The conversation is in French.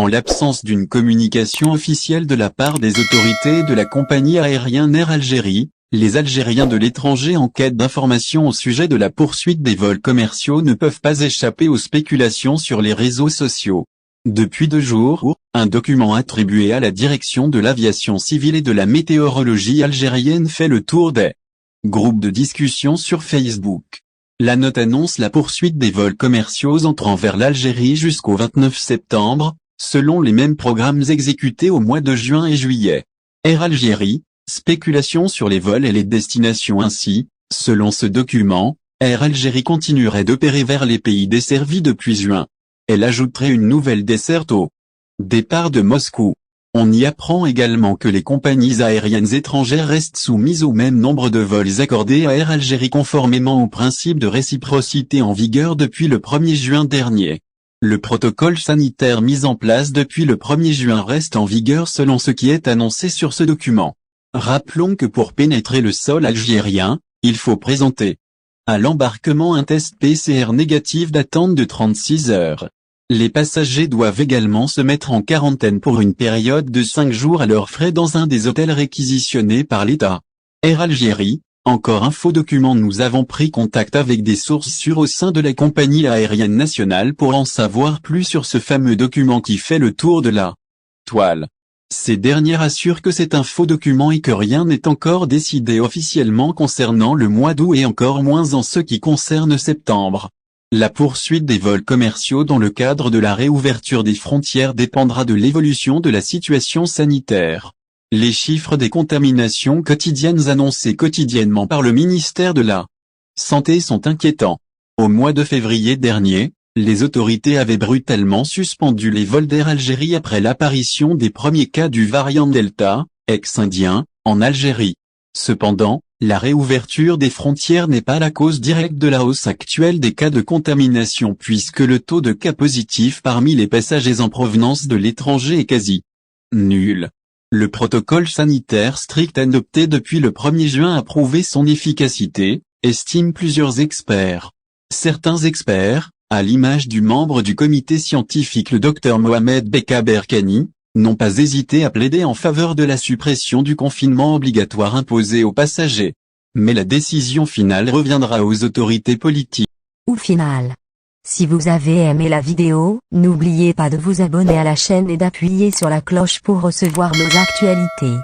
En l'absence d'une communication officielle de la part des autorités de la compagnie aérienne Air Algérie, les Algériens de l'étranger en quête d'informations au sujet de la poursuite des vols commerciaux ne peuvent pas échapper aux spéculations sur les réseaux sociaux. Depuis 2 jours, un document attribué à la direction de l'aviation civile et de la météorologie algérienne fait le tour des groupes de discussion sur Facebook. La note annonce la poursuite des vols commerciaux entrant vers l'Algérie jusqu'au 29 septembre, selon les mêmes programmes exécutés au mois de juin et juillet. Air Algérie, spéculation sur les vols et les destinations ainsi, selon ce document, Air Algérie continuerait d'opérer vers les pays desservis depuis juin. Elle ajouterait une nouvelle desserte au départ de Moscou. On y apprend également que les compagnies aériennes étrangères restent soumises au même nombre de vols accordés à Air Algérie conformément au principe de réciprocité en vigueur depuis le 1er juin dernier. Le protocole sanitaire mis en place depuis le 1er juin reste en vigueur selon ce qui est annoncé sur ce document. Rappelons que pour pénétrer le sol algérien, il faut présenter à l'embarquement un test PCR négatif d'attente de 36 heures. Les passagers doivent également se mettre en quarantaine pour une période de 5 jours à leurs frais dans un des hôtels réquisitionnés par l'État. Air Algérie, encore un faux document. Nous avons pris contact avec des sources sûres au sein de la compagnie aérienne nationale pour en savoir plus sur ce fameux document qui fait le tour de la toile. Ces dernières assurent que c'est un faux document et que rien n'est encore décidé officiellement concernant le mois d'août et encore moins en ce qui concerne septembre. La poursuite des vols commerciaux dans le cadre de la réouverture des frontières dépendra de l'évolution de la situation sanitaire. Les chiffres des contaminations quotidiennes annoncés quotidiennement par le ministère de la Santé sont inquiétants. Au mois de février dernier, les autorités avaient brutalement suspendu les vols d'Air Algérie après l'apparition des premiers cas du variant Delta, ex-indien, en Algérie. Cependant, la réouverture des frontières n'est pas la cause directe de la hausse actuelle des cas de contamination puisque le taux de cas positifs parmi les passagers en provenance de l'étranger est quasi nul. Le protocole sanitaire strict adopté depuis le 1er juin a prouvé son efficacité, estiment plusieurs experts. Certains experts, à l'image du membre du comité scientifique le Dr Mohamed Beka Berkani, n'ont pas hésité à plaider en faveur de la suppression du confinement obligatoire imposé aux passagers. Mais la décision finale reviendra aux autorités politiques. Au final. Si vous avez aimé la vidéo, n'oubliez pas de vous abonner à la chaîne et d'appuyer sur la cloche pour recevoir nos actualités.